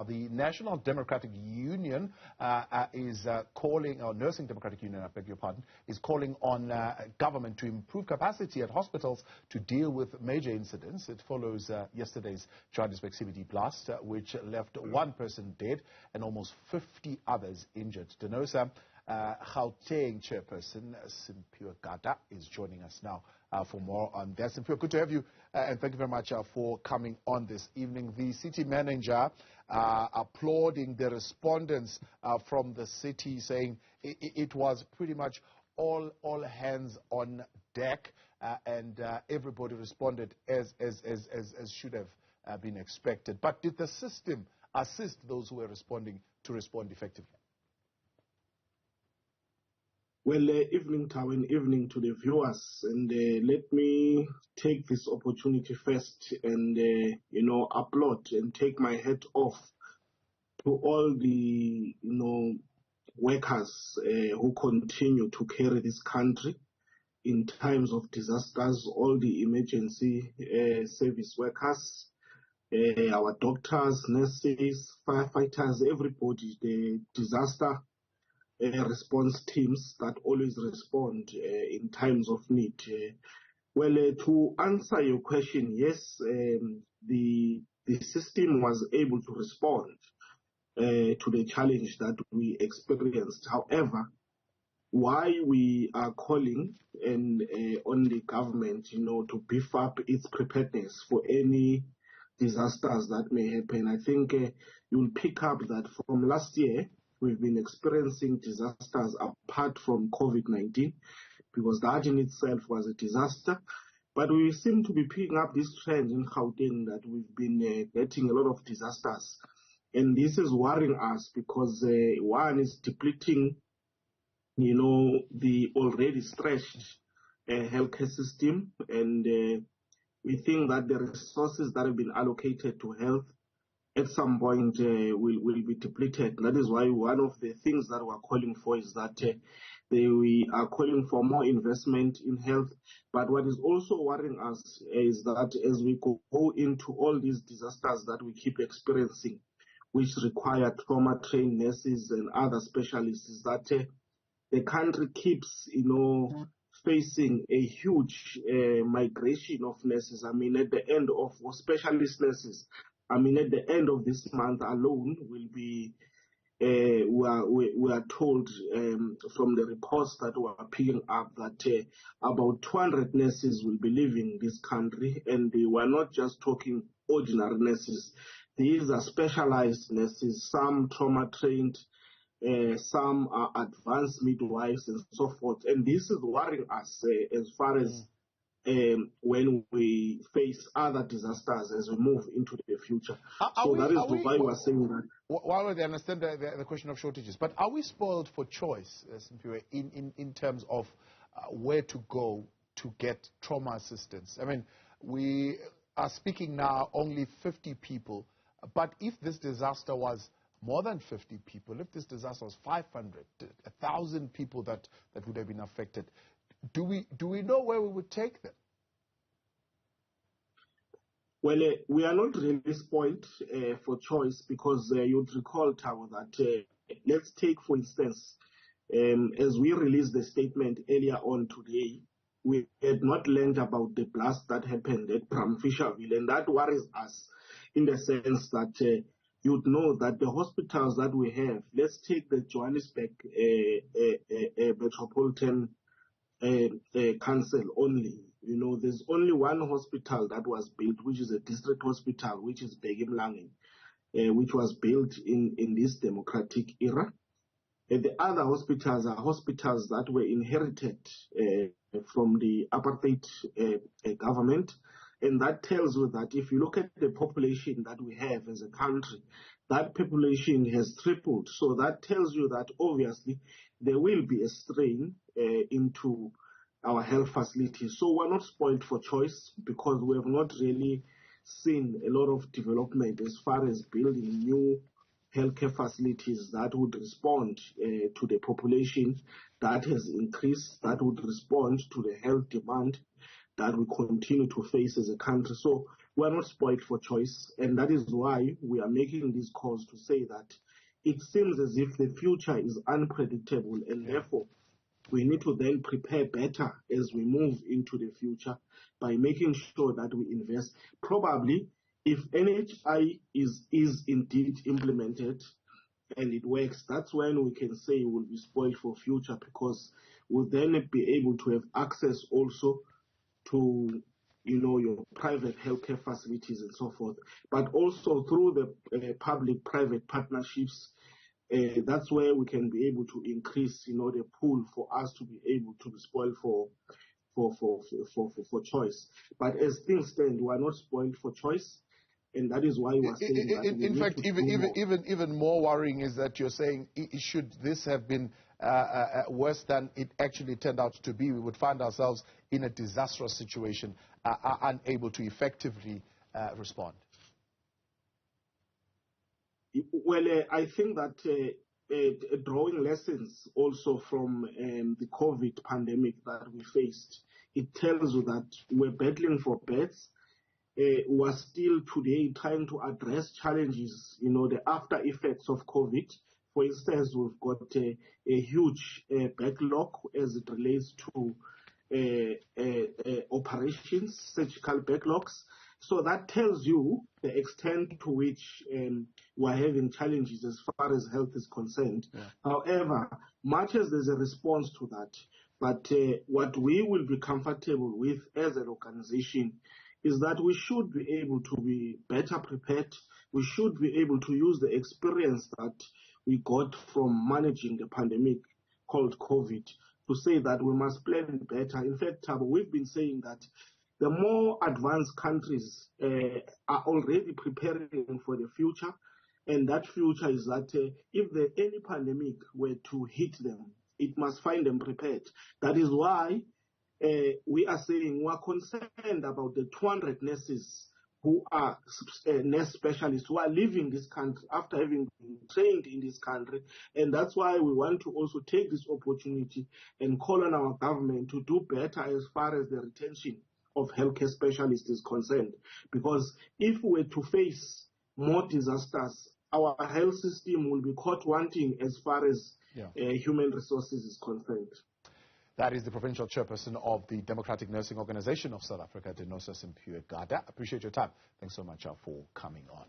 the National Democratic Union is calling, or Nursing Democratic Union, I beg your pardon, is calling on government to improve capacity at hospitals to deal with major incidents. It follows yesterday's Joburg CBD blast, which left one person dead and almost 50 others injured. Denosa Gauteng chairperson Simphiwe Gada is joining us now for more on that. Simphiwe, good to have you, and thank you very much for coming on this evening. The city manager applauding the respondents from the city, saying it was pretty much all hands on deck, and everybody responded as should have been expected. But did the system assist those who were responding to respond effectively? Well, evening, Tawin, evening to the viewers, and let me take this opportunity first and, applaud and take my hat off to all the, workers who continue to carry this country in times of disasters, all the emergency service workers, our doctors, nurses, firefighters, everybody, the disaster response teams that always respond in times of need. To answer your question, yes, the system was able to respond to the challenge that we experienced. However, why we are calling on the government, to beef up its preparedness for any disasters that may happen, I think you'll pick up that from last year, we've been experiencing disasters apart from COVID-19, because that in itself was a disaster. But we seem to be picking up this trend in Gauteng that we've been getting a lot of disasters. And this is worrying us because one is depleting, the already stretched healthcare system. And we think that the resources that have been allocated to health at some point will be depleted. That is why one of the things that we're calling for is that we are calling for more investment in health. But what is also worrying us is that as we go into all these disasters that we keep experiencing, which require trauma-trained nurses and other specialists, is that the country keeps, facing a huge migration of nurses. I mean, at the end of specialist nurses, at the end of this month alone, will be, we are told from the reports that we are picking up that about 200 nurses will be leaving this country, and we are not just talking ordinary nurses. These are specialized nurses, some trauma-trained, some are advanced midwives and so forth. And this is worrying us as far as when we face other disasters as we move into the future. That is why we are saying that. While they understand the question of shortages, but are we spoiled for choice, in terms of where to go to get trauma assistance? I mean, we are speaking now only 50 people, but if this disaster was more than 50 people, if this disaster was 500, 1,000 people that would have been affected, do we know where we would take them? Well, we are not really spoiled for choice, because you'd recall, Tao, that let's take, for instance, as we released the statement earlier on today, we had not learned about the blast that happened at Fisherville, and that worries us in the sense that you'd know that the hospitals that we have, let's take the Johannesburg Metropolitan Council only. There's only one hospital that was built, which is a district hospital, which is Begimlangen, which was built in this democratic era. The other hospitals are hospitals that were inherited from the apartheid government. And that tells you that if you look at the population that we have as a country, that population has tripled. So that tells you that obviously there will be a strain into our health facilities. So we're not spoiled for choice, because we have not really seen a lot of development as far as building new healthcare facilities that would respond to the population that has increased, that would respond to the health demand that we continue to face as a country. So we are not spoiled for choice, and that is why we are making these calls to say that it seems as if the future is unpredictable, and therefore we need to then prepare better as we move into the future by making sure that we invest. Probably, if NHI is indeed implemented and it works, that's when we can say we'll be spoiled for future, because we'll then be able to have access also to, your private healthcare facilities and so forth, but also through the public-private partnerships. That's where we can be able to increase, the pool for us to be able to be spoiled for choice. But as things stand, we are not spoiled for choice, and that is why we are saying that. In fact, even more worrying is that you're saying, should this have been worse than it actually turned out to be, we would find ourselves in a disastrous situation, unable to effectively respond. Well, I think that drawing lessons also from the COVID pandemic that we faced, it tells you that we're battling for beds. We're still today trying to address challenges, the after effects of COVID. For instance, we've got a huge backlog as it relates to operations, surgical backlogs. So that tells you the extent to which we're having challenges as far as health is concerned. Yeah. However, much as there's a response to that, but what we will be comfortable with as an organization is that we should be able to be better prepared. We should be able to use the experience that we got from managing the pandemic called COVID to say that we must plan better. In fact, we've been saying that the more advanced countries are already preparing for the future, and that future is that if any pandemic were to hit them, it must find them prepared. That is why we are saying we are concerned about the 200 nurses who are nurse specialists who are leaving this country after having been trained in this country. And that's why we want to also take this opportunity and call on our government to do better as far as the retention of healthcare specialists is concerned. Because if we were to face more disasters, our health system will be caught wanting as far as human resources is concerned. That is the provincial chairperson of the Democratic Nursing Organization of South Africa, Denosa Simphiwe Gada. Appreciate your time. Thanks so much for coming on.